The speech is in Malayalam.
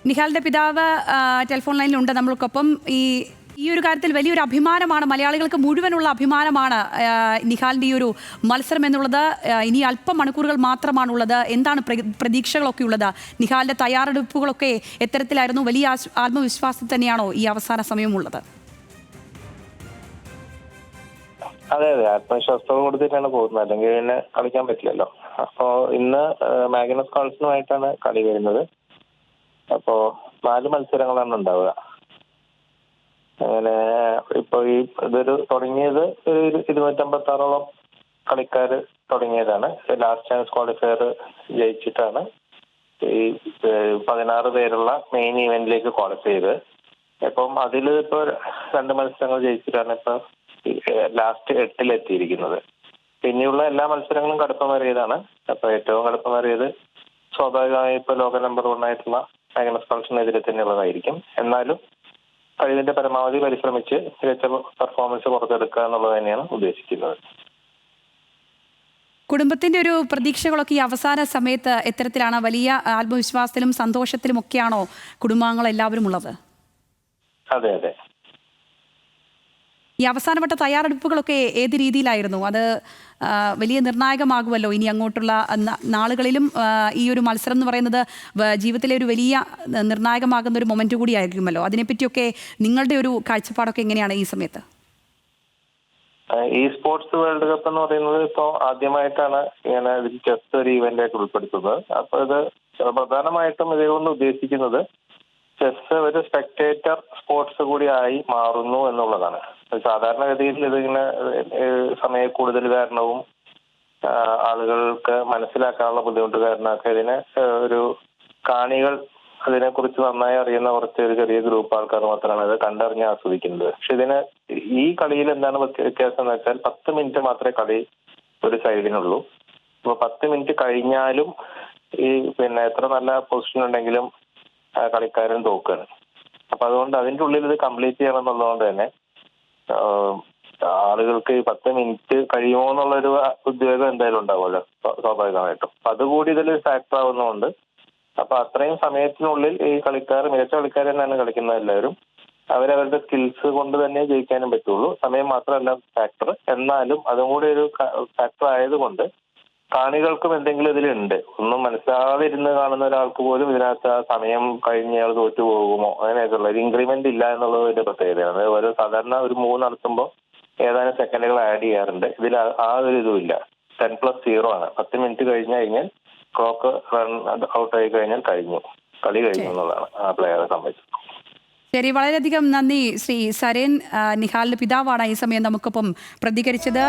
നിഹാലിന്റെ പിതാവ് ടെലിഫോൺ ലൈനിലുണ്ട് നമ്മൾക്കൊപ്പം. ഈ ഒരു കാര്യത്തിൽ വലിയൊരു അഭിമാനമാണ്, മലയാളികൾക്ക് മുഴുവനുള്ള അഭിമാനമാണ് നിഹാലിന്റെ ഈ ഒരു മത്സരം എന്നുള്ളത്. ഇനി അല്പം മണിക്കൂറുകൾ മാത്രമാണുള്ളത്. എന്താണ് പ്രതീക്ഷകളൊക്കെ ഉള്ളത്? നിഹാലിന്റെ തയ്യാറെടുപ്പുകളൊക്കെ എത്തരത്തിലായിരുന്നു? വലിയ ആത്മവിശ്വാസം തന്നെയാണോ ഈ അവസാന സമയമുള്ളത്? അതെ അതെ, ആത്മവിശ്വാസത്തോട് കൊടുത്തിട്ടാണ് പോകുന്നത്, അല്ലെങ്കിൽ പിന്നെ കളിക്കാൻ പറ്റില്ലല്ലോ. അപ്പോ ഇന്ന് മാഗ്നസ് കാൾസനുമായിട്ടാണ് കളി വരുന്നത്. അപ്പോ 4 മത്സരങ്ങളാണ് ഉണ്ടാവുക. അങ്ങനെ ഇപ്പൊ ഇതൊരു തുടങ്ങിയത് ഒരു 256ഓളം കളിക്കാർ തുടങ്ങിയതാണ്. ലാസ്റ്റ് ചാൻസ് ക്വാളിഫയർ ജയിച്ചിട്ടാണ് ഈ 16 പേരുള്ള മെയിൻ ഇവന്റിലേക്ക് ക്വാളിഫൈ ചെയ്തത്. അപ്പം അതിൽ ഇപ്പൊ 2 മത്സരങ്ങൾ ജയിച്ചിട്ടാണ് ഇപ്പൊ ലാസ്റ്റ് 8-ലെത്തിയിരിക്കുന്നത്. പിന്നെയുള്ള എല്ലാ മത്സരങ്ങളും കടുപ്പമേറിയതാണ്. അപ്പൊ ഏറ്റവും കടുപ്പമേറിയത് സ്വാഭാവികമായി ഇപ്പൊ ലോക നമ്പർ 1 ആയിട്ടുള്ള മാഗ്നസ് കാൾസനെതിരെ തന്നെയുള്ളതായിരിക്കും. എന്നാലും കഴിവിന്റെ പരമാവധി പരിശ്രമിച്ച് മികച്ച പെർഫോമൻസ് പുറത്തെടുക്കുക എന്നുള്ളത് തന്നെയാണ് ഉദ്ദേശിക്കുന്നത്. കുടുംബത്തിന്റെ ഒരു പ്രതീക്ഷകളൊക്കെ ഈ അവസാന സമയത്ത് എത്തരത്തിലാണ്? വലിയ ആത്മവിശ്വാസത്തിലും സന്തോഷത്തിലും ഒക്കെയാണോ കുടുംബാംഗങ്ങൾ എല്ലാവരും ഉള്ളത്? അതെ അതെ. ഈ അവസാനപ്പെട്ട തയ്യാറെടുപ്പുകളൊക്കെ ഏത് രീതിയിലായിരുന്നു? അത് വലിയ നിർണായകമാകുമല്ലോ ഇനി അങ്ങോട്ടുള്ള നാളുകളിലും. ഈ ഒരു മത്സരം എന്ന് പറയുന്നത് ജീവിതത്തിലെ ഒരു വലിയ നിർണായകമാകുന്ന ഒരു മൊമെന്റ് കൂടി ആയിരിക്കുമല്ലോ. അതിനെപ്പറ്റിയൊക്കെ നിങ്ങളുടെ ഒരു കാഴ്ചപ്പാടൊക്കെ എങ്ങനെയാണ് ഈ സമയത്ത്? ഈ സ്പോർട്സ് വേൾഡ് കപ്പ് എന്ന് പറയുന്നത് ഇപ്പോൾ ആദ്യമായിട്ടാണ് ഇങ്ങനെ ചെസ് ഒരു ഈവന്റ് ആയിട്ട് ഉൾപ്പെടുത്തുന്നത്. അപ്പൊ ഇത് പ്രധാനമായിട്ടും ഇതുകൊണ്ട് ഉദ്ദേശിക്കുന്നത് ചെസ് ഒരു സ്പെക്ടേറ്റർ സ്പോർട്സ് കൂടി ആയി മാറുന്നു എന്നുള്ളതാണ്. സാധാരണഗതിയിൽ ഇതിങ്ങനെ സമയ കൂടുതൽ കാരണവും ആളുകൾക്ക് മനസ്സിലാക്കാനുള്ള ബുദ്ധിമുട്ട് കാരണമൊക്കെ ഇതിന് ഒരു കാണികൾ അതിനെക്കുറിച്ച് നന്നായി അറിയുന്ന കുറച്ച് ഒരു ചെറിയ ഗ്രൂപ്പ് ആൾക്കാർ മാത്രമാണ് ഇത് കണ്ടറിഞ്ഞ് ആസ്വദിക്കുന്നത്. പക്ഷെ ഇതിന് ഈ കളിയിൽ എന്താണ് വ്യത്യാസം എന്ന് വെച്ചാൽ 10 മിനിറ്റ് മാത്രമേ കളി ഒരു സൈഡിനുള്ളൂ. അപ്പൊ 10 മിനിറ്റ് കഴിഞ്ഞാലും ഈ എത്ര നല്ല പൊസിഷൻ ഉണ്ടെങ്കിലും കളിക്കാരൻ തോക്കുകയാണ്. അപ്പൊ അതുകൊണ്ട് അതിന്റെ ഉള്ളിൽ ഇത് കംപ്ലീറ്റ് ചെയ്യണം എന്നുള്ളതുകൊണ്ട് തന്നെ ആളുകൾക്ക് 10 മിനിറ്റ് കഴിയുമോ എന്നുള്ളൊരു ഉദ്വേഗം എന്തായാലും ഉണ്ടാവുമല്ലോ സ്വാഭാവികമായിട്ടും. അപ്പൊ അതുകൂടി ഇതിൽ ഫാക്ടർ ആവുന്നതുകൊണ്ട് അപ്പൊ അത്രയും സമയത്തിനുള്ളിൽ ഈ കളിക്കാർ, മികച്ച കളിക്കാർ തന്നെയാണ് കളിക്കുന്നത് എല്ലാവരും, അവരവരുടെ സ്കിൽസ് കൊണ്ട് തന്നെ ജയിക്കാനും പറ്റുള്ളൂ. സമയം മാത്രമല്ല ഫാക്ടർ, എന്നാലും അതും കൂടി ഒരു ഫാക്ടർ ആയതുകൊണ്ട് കാണികൾക്കും എന്തെങ്കിലും ഇതിലുണ്ട്. ഒന്നും മനസ്സിലാതെ ഇരുന്ന് കാണുന്ന ഒരാൾക്ക് പോലും ഇതിനകത്ത് ആ സമയം കഴിഞ്ഞ് അയാൾ തോറ്റു പോകുമോ അങ്ങനെയൊക്കെയുള്ള ഒരു ഇൻക്രിമെന്റ് ഇല്ല എന്നുള്ളത് ഒരു പ്രത്യേകതയാണ്. ഒരു സാധാരണ ഒരു 3 നടത്തുമ്പോൾ ഏതാനും സെക്കൻഡുകൾ ആഡ് ചെയ്യാറുണ്ട്. ഇതിൽ ആ ഒരു ഇതും ഇല്ല. 10+0 ആണ്. 10 മിനിറ്റ് കഴിഞ്ഞ് കഴിഞ്ഞാൽ ക്ലോക്ക് റൺ ഔട്ട് ആയി കഴിഞ്ഞാൽ കഴിഞ്ഞു, കളി കഴിഞ്ഞു എന്നുള്ളതാണ് ആ പ്ലെയറെ സംബന്ധിച്ച്. ശരി, വളരെയധികം നന്ദി ശ്രീ സരേൻ. നിഹാലിന്റെ പിതാവാണ് ഈ സമയം നമുക്കൊപ്പം പ്രതികരിച്ചത്.